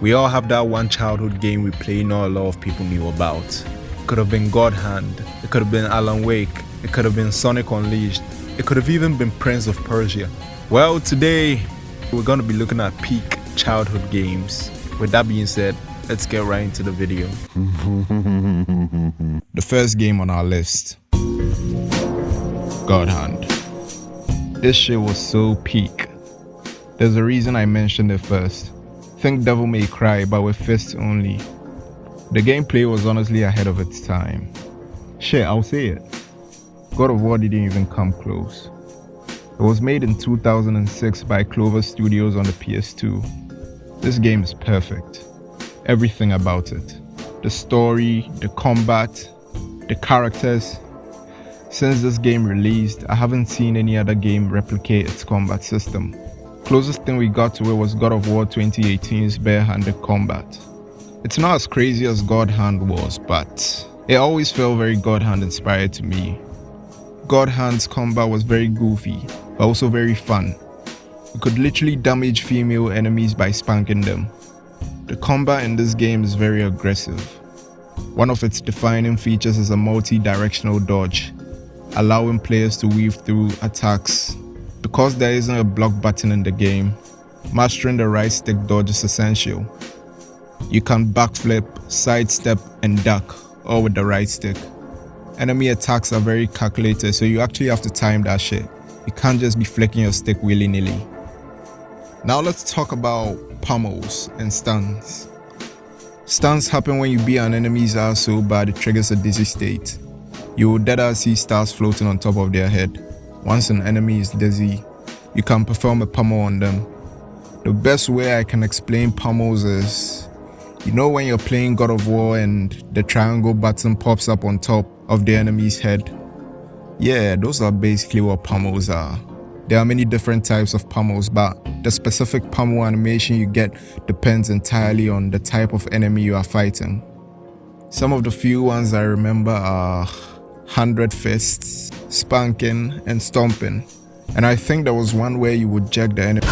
We all have that one childhood game we play not a lot of people knew about. It could have been God Hand, it could have been Alan Wake, it could have been Sonic Unleashed, it could have even been Prince of Persia. Well, today we're going to be looking at peak childhood games. With that being said, let's get right into the video. The first game on our list, God Hand. This shit was so peak. There's a reason I mentioned it first. Think Devil May Cry, but with fists only. The gameplay was honestly ahead of its time. Shit, I'll say it. God of War didn't even come close. It was made in 2006 by Clover Studios on the PS2. This game is perfect. Everything about it. The story, the combat, the characters. Since this game released, I haven't seen any other game replicate its combat system. Closest thing we got to it was God of War 2018's bare-handed combat. It's not as crazy as God Hand was, but it always felt very God Hand inspired to me. God Hand's combat was very goofy, but also very fun. You could literally damage female enemies by spanking them. The combat in this game is very aggressive. One of its defining features is a multi-directional dodge, allowing players to weave through attacks. Because there isn't a block button in the game, mastering the right stick dodge is essential. You can backflip, sidestep, and duck, all with the right stick. Enemy attacks are very calculated, so you actually have to time that shit. You can't just be flicking your stick willy-nilly. Now let's talk about pummels and stuns. Stuns happen when you beat an enemy's ass so bad it triggers a dizzy state. You will deadass see stars floating on top of their head. Once an enemy is dizzy, you can perform a pummel on them. The best way I can explain pummels is, you know when you're playing God of War and the triangle button pops up on top of the enemy's head? Yeah, those are basically what pummels are. There are many different types of pummels, but the specific pummel animation you get depends entirely on the type of enemy you are fighting. Some of the few ones I remember are 100 fists, spanking, and stomping. And I think there was one where you would jack the enemy.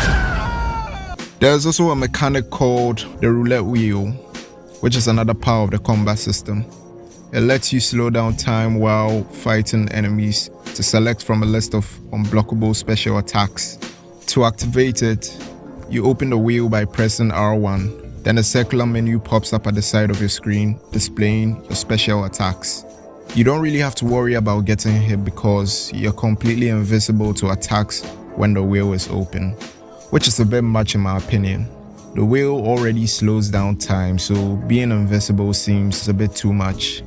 There's also a mechanic called the roulette wheel, which is another part of the combat system. It lets you slow down time while fighting enemies to select from a list of unblockable special attacks. To activate it, you open the wheel by pressing R1. Then a circular menu pops up at the side of your screen, displaying your special attacks. You don't really have to worry about getting hit because you're completely invisible to attacks when the wheel is open, which is a bit much in my opinion. The wheel already slows down time, so being invisible seems a bit too much.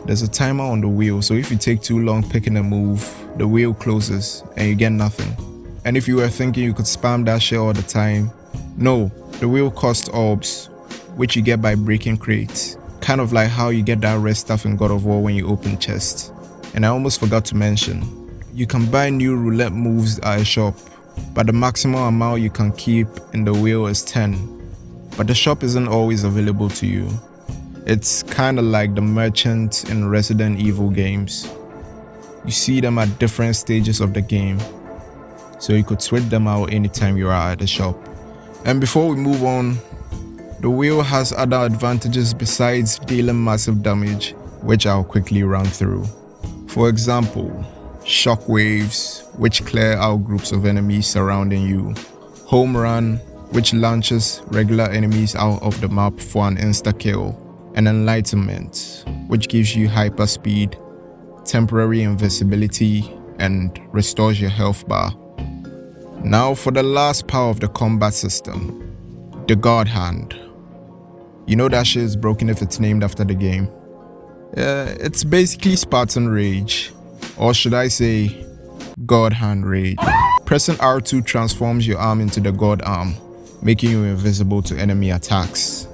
There's a timer on the wheel, so if you take too long picking a move, the wheel closes and you get nothing. And if you were thinking you could spam that shit all the time, no, the wheel costs orbs, which you get by breaking crates. Kind of like how you get that red stuff in God of War when you open chests. And I almost forgot to mention, you can buy new roulette moves at a shop, but the maximum amount you can keep in the wheel is 10. But the shop isn't always available to you. It's kinda like the merchant in Resident Evil games. You see them at different stages of the game, so you could switch them out anytime you are at the shop. And before we move on, the wheel has other advantages besides dealing massive damage, which I'll quickly run through. For example, shockwaves, which clear out groups of enemies surrounding you. Home run, which launches regular enemies out of the map for an insta-kill. And enlightenment, which gives you hyper speed, temporary invisibility, and restores your health bar. Now for the last part of the combat system, the God Hand. You know that shit is broken if it's named after the game. It's basically Spartan Rage, or should I say, God Hand Rage. Pressing R2 transforms your arm into the God Arm, making you invisible to enemy attacks,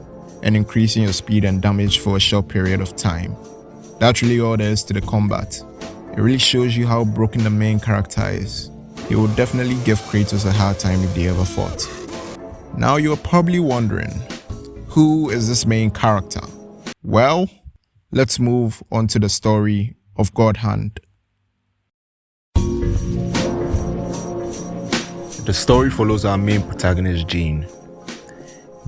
and increasing your speed and damage for a short period of time. That's really all there is to the combat. It really shows you how broken the main character is. He will definitely give Kratos a hard time if they ever fought. Now you're probably wondering, who is this main character? Well, let's move on to the story of God Hand. The story follows our main protagonist, Jean.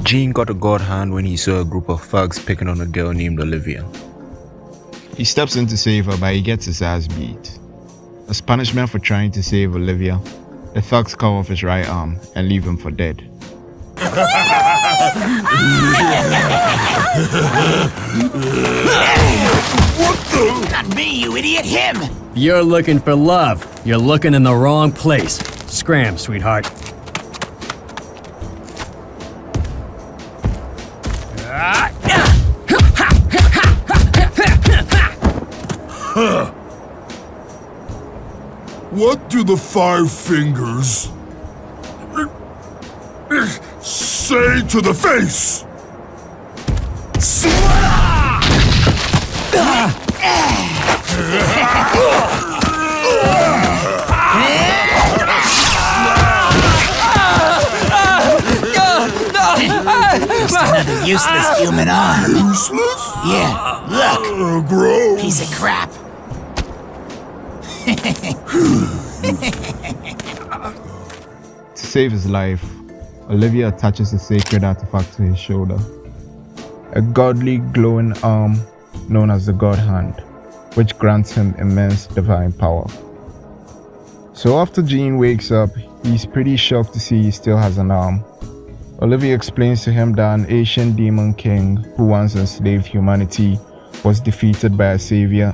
Jean got a god hand when he saw a group of thugs picking on a girl named Olivia. He steps in to save her, but he gets his ass beat. As punishment for trying to save Olivia, the thugs cut off his right arm and leave him for dead. What the? Not me, you idiot, him! You're looking for love. You're looking in the wrong place. Scram, sweetheart. What do the five fingers say to the face? Just another useless human arm. Useless? Yeah, look. Gross. Piece of crap. To save his life, Olivia attaches a sacred artifact to his shoulder. A godly glowing arm known as the God Hand, which grants him immense divine power. So after Jean wakes up, he's pretty shocked to see he still has an arm. Olivia explains to him that an ancient demon king who once enslaved humanity was defeated by a savior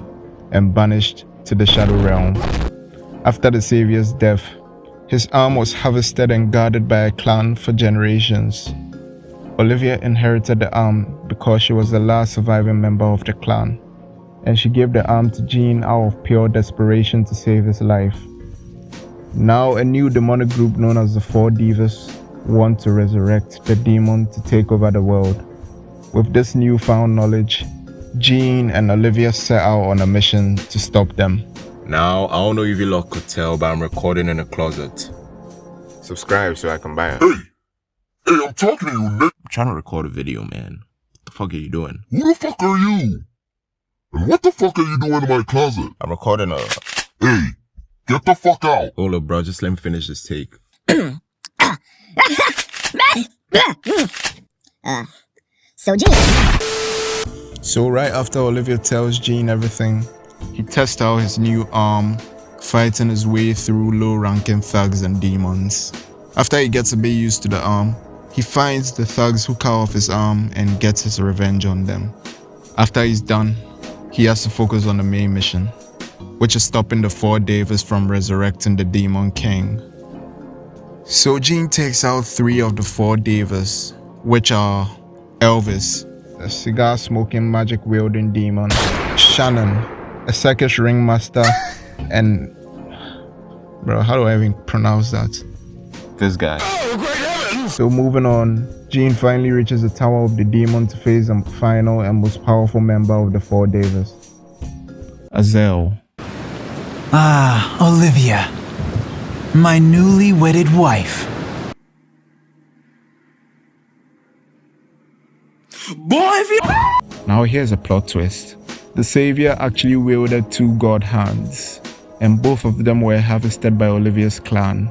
and banished to the Shadow Realm. After the savior's death, his arm was harvested and guarded by a clan for generations. Olivia inherited the arm because she was the last surviving member of the clan, and she gave the arm to Jean out of pure desperation to save his life. Now a new demonic group known as the Four Divas want to resurrect the demon to take over the world. With this newfound knowledge, Jean and Olivia set out on a mission to stop them. Now, I don't know if you lot could tell, but I'm recording in a closet. Subscribe so I can buy it. Hey, I'm talking to you, Nick. I'm trying to record a video, man. What the fuck are you doing? Who the fuck are you? And what the fuck are you doing in my closet? I'm recording a... Hey, get the fuck out. Hold up, bro. Just let me finish this take. So right after Olivia tells Jean everything, he tests out his new arm, fighting his way through low-ranking thugs and demons. After he gets a bit used to the arm, he finds the thugs who cut off his arm and gets his revenge on them. After he's done, he has to focus on the main mission, which is stopping the Four Divas from resurrecting the Demon King. So Jean takes out 3 of the Four Divas, which are Elvis, a cigar-smoking, magic-wielding demon, Shannon, a circus ringmaster, and... Bro, how do I even pronounce that? This guy. So moving on, Jean finally reaches the Tower of the Demon to face the final and most powerful member of the Four Divas, Azel. Ah, Olivia. My newly wedded wife. Boy, if you... Now here's a plot twist. The savior actually wielded 2 god hands, and both of them were harvested by Olivia's clan.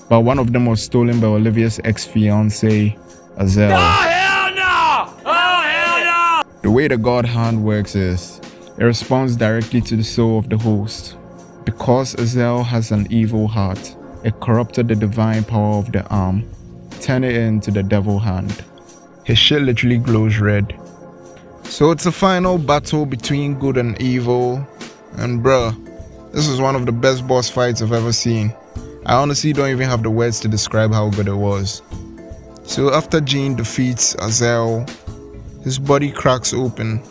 But one of them was stolen by Olivia's ex-fiancée, Azel. Oh, hell no! Oh, hell no! The way the god hand works is, it responds directly to the soul of the host. Because Azel has an evil heart, it corrupted the divine power of the arm, turning it into the devil hand. His shit literally glows red. So it's a final battle between good and evil, and bruh, this is one of the best boss fights I've ever seen. I honestly don't even have the words to describe how good it was. So after Jean defeats Azel, his body cracks open,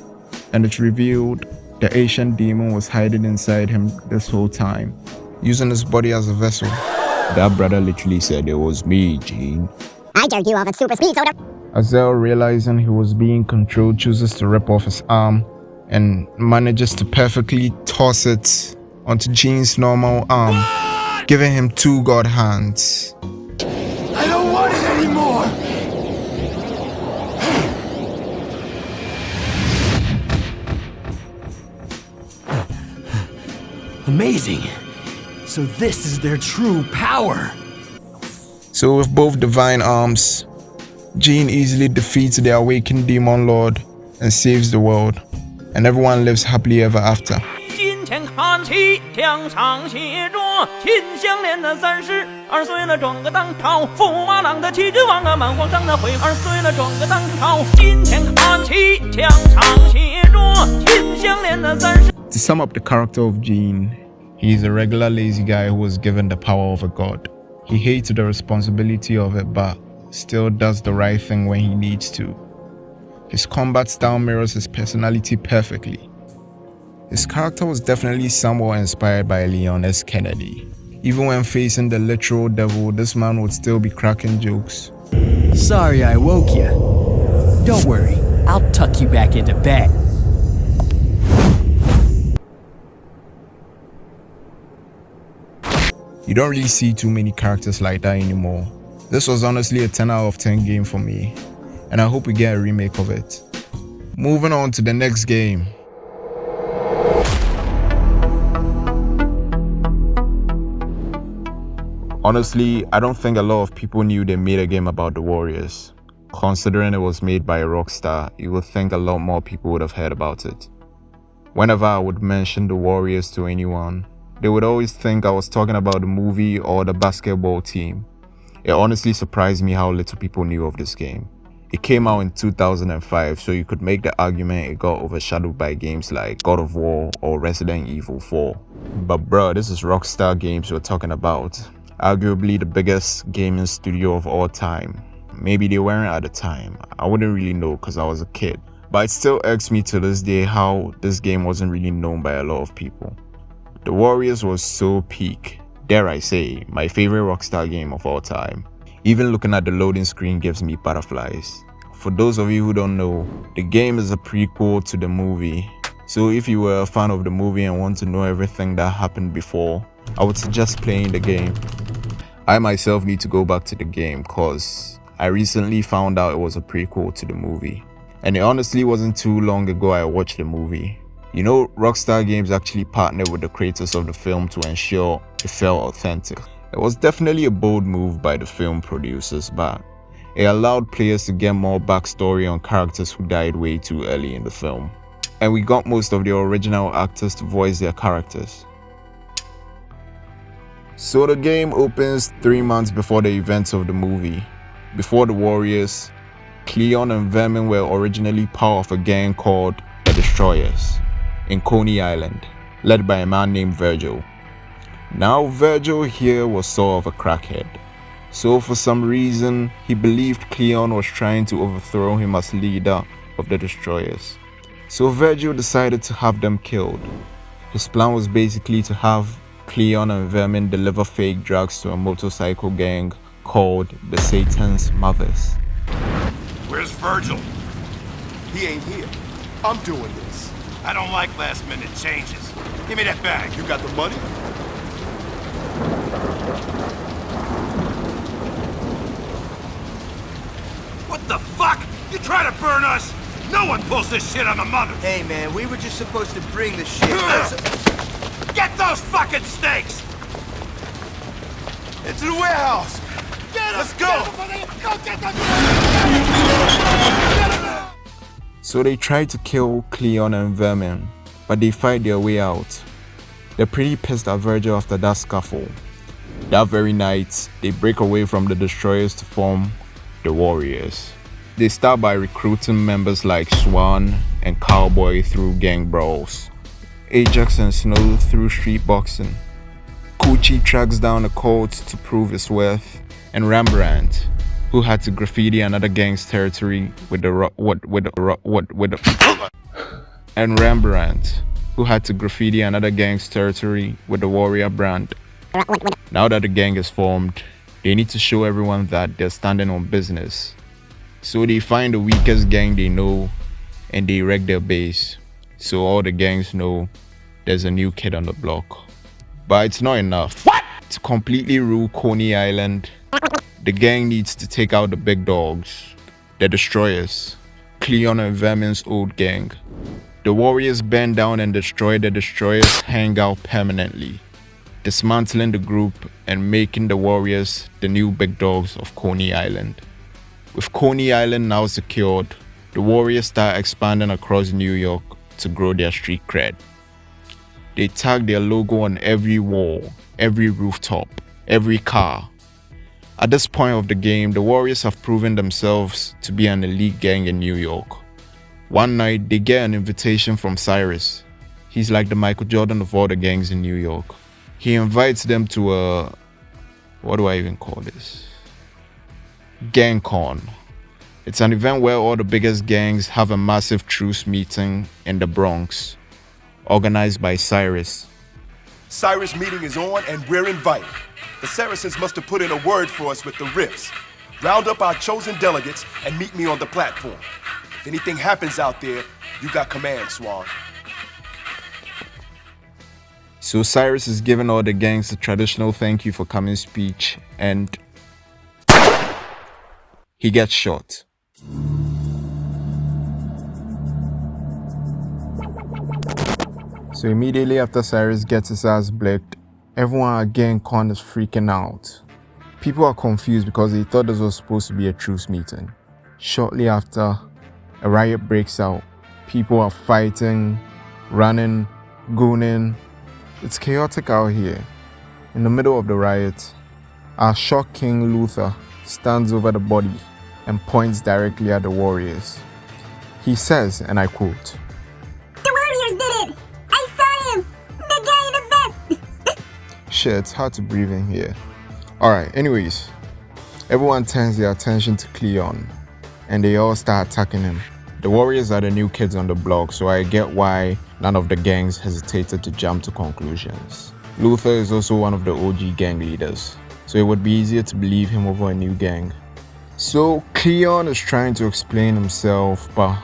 and it's revealed the ancient demon was hiding inside him this whole time, using his body as a vessel. That brother literally said it was me, Jean. I jerked you off at super speed, soda. Azel, realizing he was being controlled, chooses to rip off his arm and manages to perfectly toss it onto Jean's normal arm, giving him 2 god hands. I don't want it anymore. Amazing. So this is their true power. So with both divine arms, Jean easily defeats the awakened demon lord and saves the world, and everyone lives happily ever after. 今天看齐，墙上写着秦香莲的32岁了，转个当朝，驸马郎的齐君王啊，满皇上的会2岁了，转个当朝。今天看齐，墙上写着秦香莲的30。To sum up the character of Jean, he is a regular lazy guy who was given the power of a god. He hates the responsibility of it, but still does the right thing when he needs to. His combat style mirrors his personality perfectly. His character was definitely somewhat inspired by Leon S. Kennedy. Even when facing the literal devil, this man would still be cracking jokes. Sorry I woke you. Don't worry, I'll tuck you back into bed. You don't really see too many characters like that anymore. This was honestly a 10 out of 10 game for me, and I hope we get a remake of it. Moving on to the next game. Honestly, I don't think a lot of people knew they made a game about the Warriors. Considering it was made by Rockstar, you would think a lot more people would have heard about it. Whenever I would mention the Warriors to anyone, they would always think I was talking about the movie or the basketball team. It honestly surprised me how little people knew of this game. It came out in 2005, so you could make the argument it got overshadowed by games like God of War or Resident Evil 4. But bruh, this is Rockstar Games we're talking about. Arguably the biggest gaming studio of all time. Maybe they weren't at the time. I wouldn't really know because I was a kid. But it still irks me to this day how this game wasn't really known by a lot of people. The Warriors was so peak. Dare I say, my favorite Rockstar game of all time. Even looking at the loading screen gives me butterflies. For those of you who don't know, the game is a prequel to the movie. So if you were a fan of the movie and want to know everything that happened before, I would suggest playing the game. I myself need to go back to the game cause I recently found out it was a prequel to the movie. And it honestly wasn't too long ago I watched the movie. You know, Rockstar Games actually partnered with the creators of the film to ensure it felt authentic. It was definitely a bold move by the film producers, but it allowed players to get more backstory on characters who died way too early in the film. And we got most of the original actors to voice their characters. So the game opens 3 months before the events of the movie. Before the Warriors, Cleon and Vermin were originally part of a gang called the Destroyers in Coney Island, led by a man named Virgil. Now Virgil here was sort of a crackhead, so for some reason he believed Cleon was trying to overthrow him as leader of the Destroyers. So Virgil decided to have them killed. His plan was basically to have Cleon and Vermin deliver fake drugs to a motorcycle gang called the Satan's Mothers. Where's Virgil? He ain't here. I'm doing this. I don't like last-minute changes. Give me that bag. You got the money? What the fuck? You try to burn us? No one pulls this shit on the mother. Hey man, we were just supposed to bring the shit. Get those fucking stakes! Into the warehouse! Get Let's go! Go get them! So they try to kill Cleon and Vermin, but they fight their way out. They're pretty pissed at Virgil after that scuffle. That very night, they break away from the Destroyers to form the Warriors. They start by recruiting members like Swan and Cowboy through gang brawls, Ajax and Snow through street boxing, Coochie tracks down a cult to prove his worth, and Rembrandt, who had to graffiti another gang's territory with the Warrior brand. Now that the gang is formed, they need to show everyone that they're standing on business. So they find the weakest gang they know and they wreck their base, so all the gangs know there's a new kid on the block. But it's not enough. To completely rule Coney Island, the gang needs to take out the big dogs, the Destroyers, Cleon and Vermin's old gang. The Warriors bend down and destroy the Destroyers' hangout permanently, dismantling the group and making the Warriors the new big dogs of Coney Island. With Coney Island now secured, the Warriors start expanding across New York to grow their street cred. They tag their logo on every wall, every rooftop, every car. At this point of the game, the Warriors have proven themselves to be an elite gang in New York. One night, they get an invitation from Cyrus. He's like the Michael Jordan of all the gangs in New York. He invites them to a... what do I even call this? GangCon. It's an event where all the biggest gangs have a massive truce meeting in the Bronx, organized by Cyrus. Cyrus meeting is on and we're invited. The Saracens must have put in a word for us with the riffs. Round up our chosen delegates and meet me on the platform. If anything happens out there, you got command, Swan. So Cyrus is giving all the gangs a traditional thank you for coming speech, and he gets shot. So immediately after Cyrus gets his ass blicked, everyone at GangCon is freaking out. People are confused because they thought this was supposed to be a truce meeting. Shortly after, a riot breaks out. People are fighting, running, gooning. It's chaotic out here. In the middle of the riot, our shock king Luther stands over the body and points directly at the Warriors. He says, and I quote, The Warriors did it! I saw him! The guy in the vest! Shit, it's hard to breathe in here. Alright, anyways, everyone turns their attention to Cleon and they all start attacking him. The Warriors are the new kids on the block, so I get why none of the gangs hesitated to jump to conclusions. Luther is also one of the OG gang leaders, so it would be easier to believe him over a new gang. So Cleon is trying to explain himself, but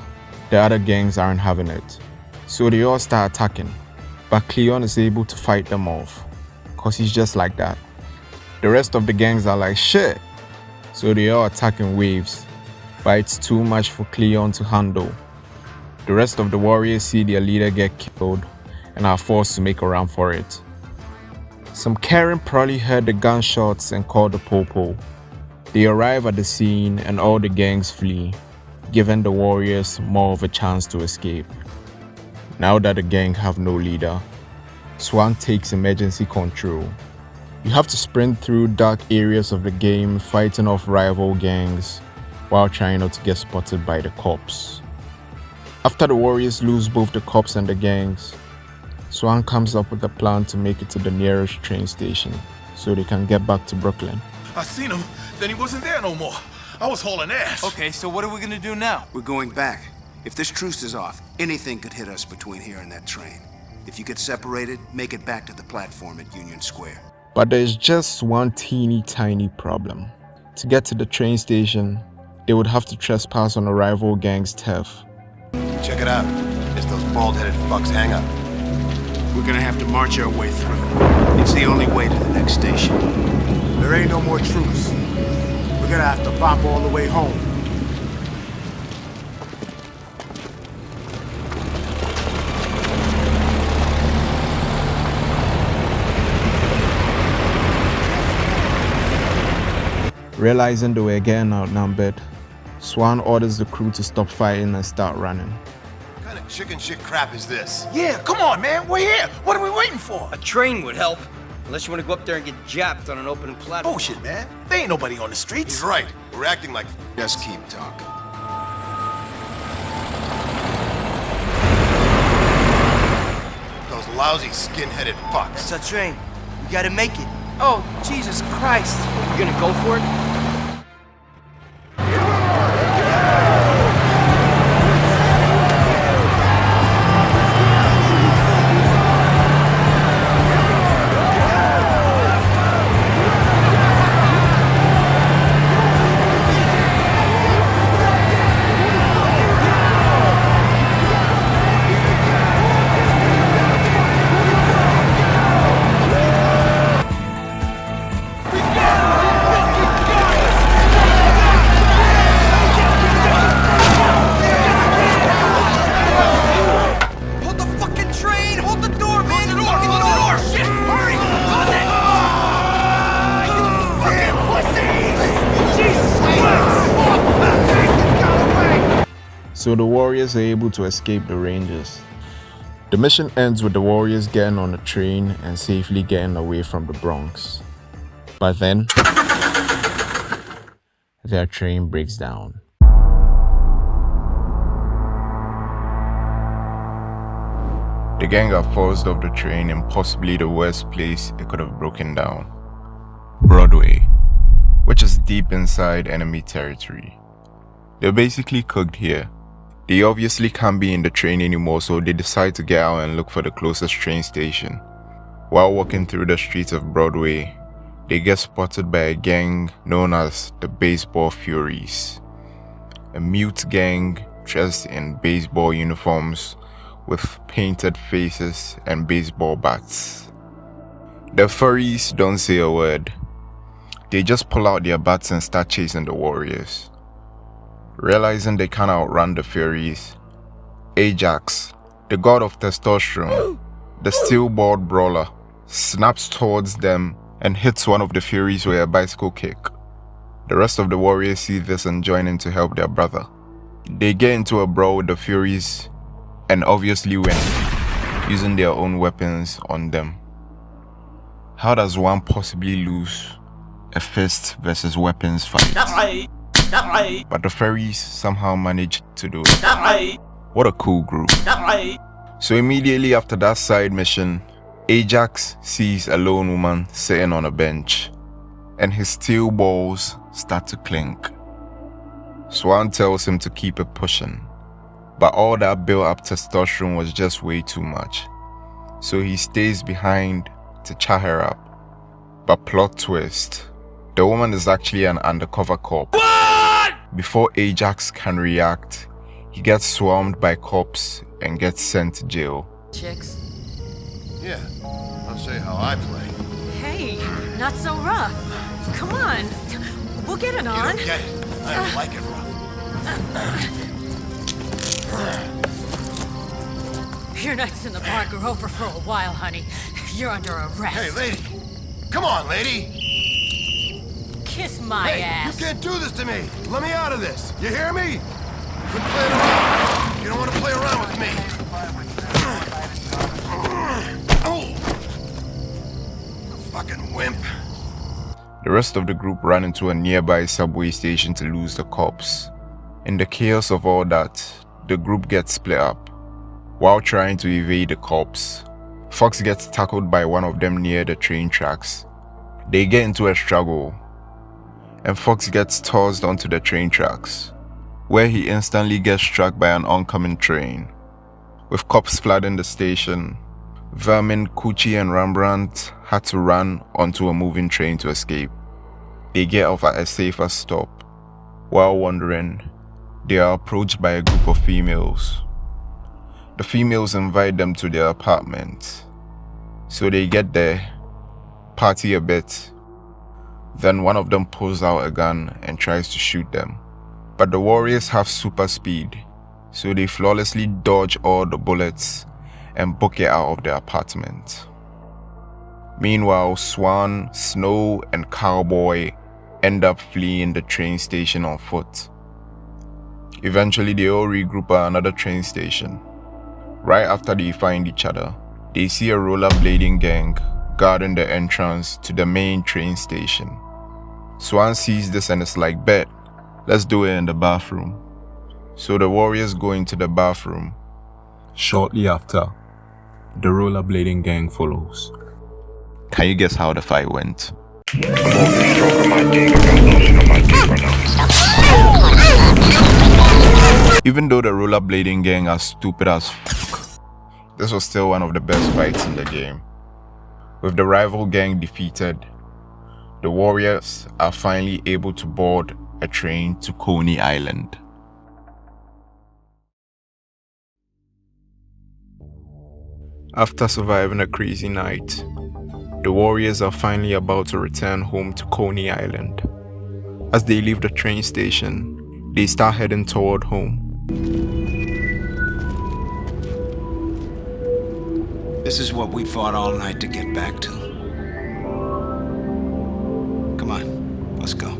the other gangs aren't having it. So they all start attacking, but Cleon is able to fight them off, cause he's just like that. The rest of the gangs are like shit, so they are attacking waves, but it's too much for Cleon to handle. The rest of the Warriors see their leader get killed and are forced to make a run for it. Some Karen probably heard the gunshots and called the popo. They arrive at the scene and all the gangs flee, giving the Warriors more of a chance to escape. Now that the gang have no leader, Swan takes emergency control. You have to sprint through dark areas of the game fighting off rival gangs while trying not to get spotted by the cops. After the Warriors lose both the cops and the gangs, Swan comes up with a plan to make it to the nearest train station so they can get back to Brooklyn. I seen him, then he wasn't there no more. I was hauling ass. Okay, so what are we gonna do now? We're going back. If this truce is off, anything could hit us between here and that train. If you get separated, make it back to the platform at Union Square. But there's just one teeny tiny problem. To get to the train station, they would have to trespass on a rival gang's turf. Check it out. It's those bald-headed fucks hang up. We're gonna have to march our way through. It's the only way to the next station. There ain't no more truce. We're gonna have to bop all the way home. Realizing they were getting outnumbered, Swan orders the crew to stop fighting and start running. What kind of chicken shit crap is this? Yeah, come on, man. We're here. What are we waiting for? A train would help. Unless you want to go up there and get japped on an open platform. Bullshit, man. There ain't nobody on the streets. He's right. We're acting like... Just keep talking. those lousy skin-headed fucks. It's a train. We gotta make it. Oh, Jesus Christ. You gonna go for it? so the warriors are able to escape the Rangers. The mission ends with the warriors getting on a train and safely getting away from the Bronx. But then, their train breaks down. The gang are forced off the train in possibly the worst place it could have broken down. Broadway, which is deep inside enemy territory. They're basically cooked here. They obviously can't be in the train anymore, so they decide to get out and look for the closest train station. While walking through the streets of Broadway, they get spotted by a gang known as the Baseball Furies. A mute gang dressed in baseball uniforms with painted faces and baseball bats. The furries don't say a word. They just pull out their bats and start chasing the warriors. Realizing they can't outrun the Furies, Ajax, the god of testosterone, the steel-balled brawler, snaps towards them and hits one of the Furies with a bicycle kick. The rest of the warriors see this and join in to help their brother. They get into a brawl with the Furies and obviously win, using their own weapons on them. How does one possibly lose a fist versus weapons fight? But the fairies somehow managed to do it. What a cool group. So immediately after that side mission, Ajax sees a lone woman sitting on a bench, and his steel balls start to clink. Swan tells him to keep it pushing, but all that built-up testosterone was just way too much. So he stays behind to chat her up. But plot twist, the woman is actually an undercover cop. What? Before Ajax can react, he gets swarmed by cops and gets sent to jail. Chicks? Yeah, I'll show you how I play. Hey, not so rough. Come on, we'll get it on. You don't get it. I don't like it rough. Your nights in the park are over for a while, honey. You're under arrest. Hey, lady. Come on, lady. Kiss my ass. You can't do this to me. Let me out of this. You hear me? Quit playing around. You don't want to play around with me. Oh. Fucking wimp. The rest of the group ran into a nearby subway station to lose the cops. In the chaos of all that, the group gets split up. While trying to evade the cops, Fox gets tackled by one of them near the train tracks. They get into a struggle, and Fox gets tossed onto the train tracks, where he instantly gets struck by an oncoming train. With cops flooding the station, Vermin, Coochie, and Rembrandt had to run onto a moving train to escape. They get off at a safer stop. While wandering, they are approached by a group of females. The females invite them to their apartment. So they get there, party a bit. Then one of them pulls out a gun and tries to shoot them. But the warriors have super speed, so they flawlessly dodge all the bullets and book it out of their apartment. Meanwhile, Swan, Snow, and Cowboy end up fleeing the train station on foot. Eventually, they all regroup at another train station. Right after they find each other, they see a rollerblading gang guarding the entrance to the main train station. Swan sees this and is like, bet, let's do it in the bathroom. So the warriors go into the bathroom. Shortly after, the rollerblading gang follows. Can you guess how the fight went? Even though the rollerblading gang are stupid as fuck, this was still one of the best fights in the game. With the rival gang defeated, the warriors are finally able to board a train to Coney Island. After surviving a crazy night, the warriors are finally about to return home to Coney Island. As they leave the train station, they start heading toward home. This is what we fought all night to get back to. Come on, let's go.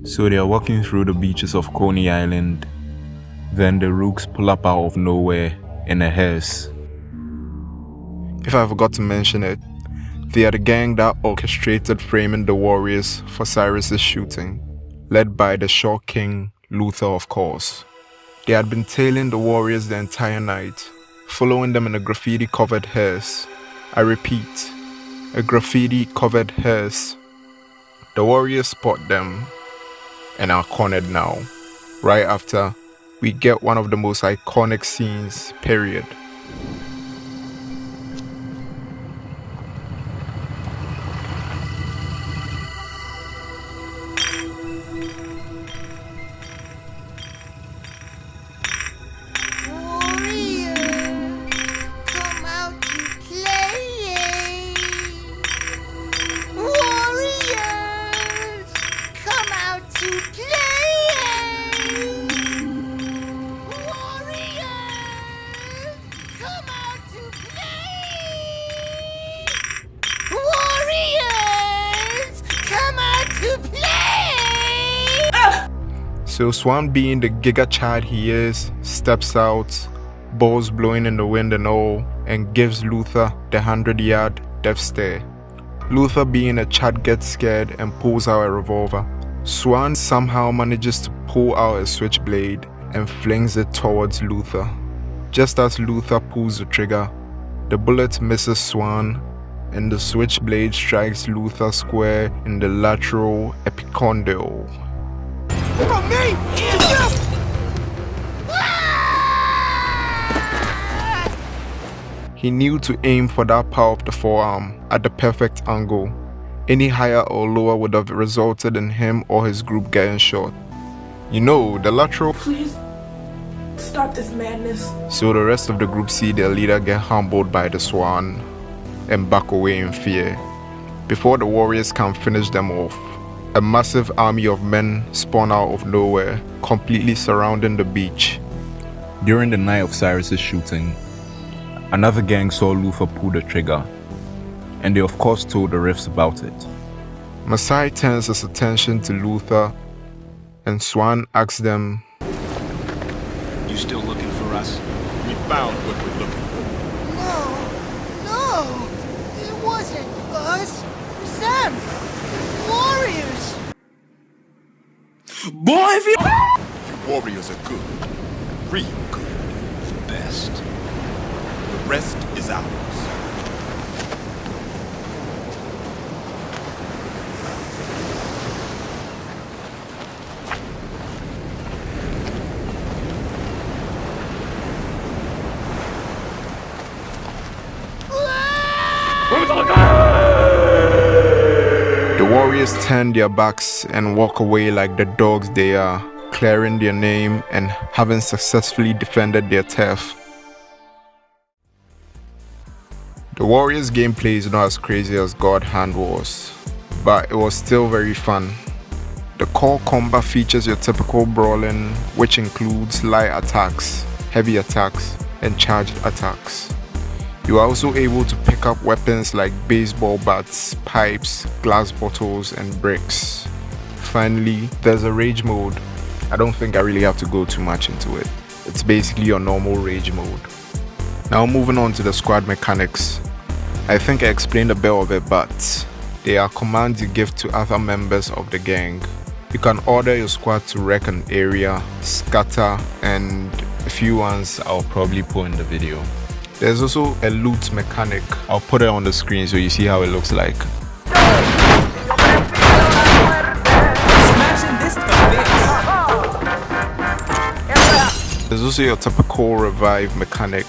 So they are walking through the beaches of Coney Island. Then the Rooks pull up out of nowhere in a hearse. If I forgot to mention it, they are the gang that orchestrated framing the Warriors for Cyrus's shooting, led by the Shaw King, Luther of course. They had been tailing the Warriors the entire night, following them in a graffiti-covered hearse. I repeat, a graffiti-covered hearse. The Warriors spot them and are cornered now. Right after, we get one of the most iconic scenes, period. So Swan, being the giga chad he is, steps out, balls blowing in the wind and all, and gives Luther the 100-yard death stare. Luther, being a chad, gets scared and pulls out a revolver. Swan somehow manages to pull out a switchblade and flings it towards Luther. Just as Luther pulls the trigger, the bullet misses Swan and the switchblade strikes Luther square in the lateral epicondyle. From me! He knew to aim for that part of the forearm at the perfect angle. Any higher or lower would have resulted in him or his group getting shot. You know, the lateral. Please stop this madness. So the rest of the group see their leader get humbled by the Swan and back away in fear. Before the Warriors can finish them off, a massive army of men spawn out of nowhere, completely surrounding the beach. During the night of Cyrus's shooting, another gang saw Luther pull the trigger, and they of course told the Riffs about it. Masai turns his attention to Luther, and Swan asks them, You still looking for us? We found what we're looking for. No, it wasn't us. Sam, Warriors. Boy, if you Warriors are good. Real good. The best. The rest is ours. The Warriors turn their backs and walk away like the dogs they are, clearing their name and having successfully defended their turf. The Warriors' gameplay is not as crazy as God Hand was, but it was still very fun. The core combat features your typical brawling, which includes light attacks, heavy attacks, and charged attacks. You are also able to pick up weapons like baseball bats, pipes, glass bottles, and bricks. Finally, there's a rage mode. I don't think I really have to go too much into it. It's basically your normal rage mode. Now moving on to the squad mechanics. I think I explained a bit of it, but they are commands you give to other members of the gang. You can order your squad to wreck an area, scatter, and a few ones I'll probably put in the video. There's also a loot mechanic. I'll put it on the screen so you see how it looks like. There's also your typical revive mechanic.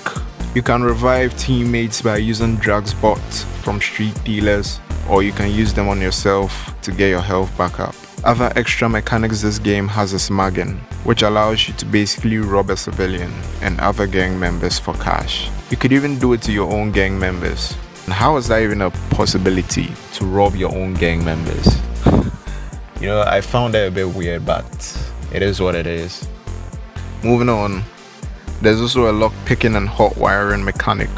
You can revive teammates by using drugs bought from street dealers, or you can use them on yourself to get your health back up. Other extra mechanics this game has is mugging, which allows you to basically rob a civilian and other gang members for cash. You could even do it to your own gang members. And how is that even a possibility, to rob your own gang members? You know, I found that a bit weird, but it is what it is. Moving on, there's also a lock picking and hot wiring mechanic,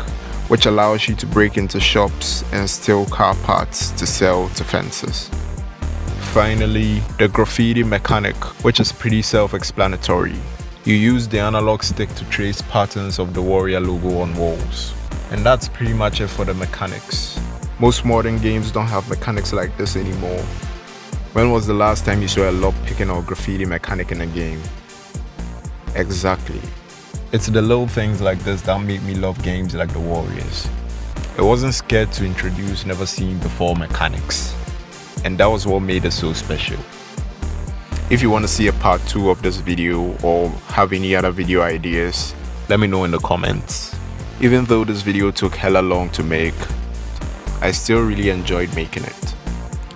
which allows you to break into shops and steal car parts to sell to fences. finally, the graffiti mechanic, which is pretty self-explanatory. You use the analog stick to trace patterns of the warrior logo on walls. And that's pretty much it for the mechanics. Most modern games don't have mechanics like this anymore. When was the last time you saw a lock picking or graffiti mechanic in a game? Exactly. It's the little things like this that make me love games like The Warriors. It wasn't scared to introduce never seen before mechanics. And that was what made it so special. If you want to see a part 2 of this video or have any other video ideas, let me know in the comments. Even though this video took hella long to make, I still really enjoyed making it.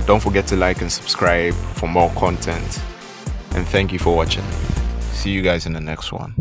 Don't forget to like and subscribe for more content. And thank you for watching. See you guys in the next one.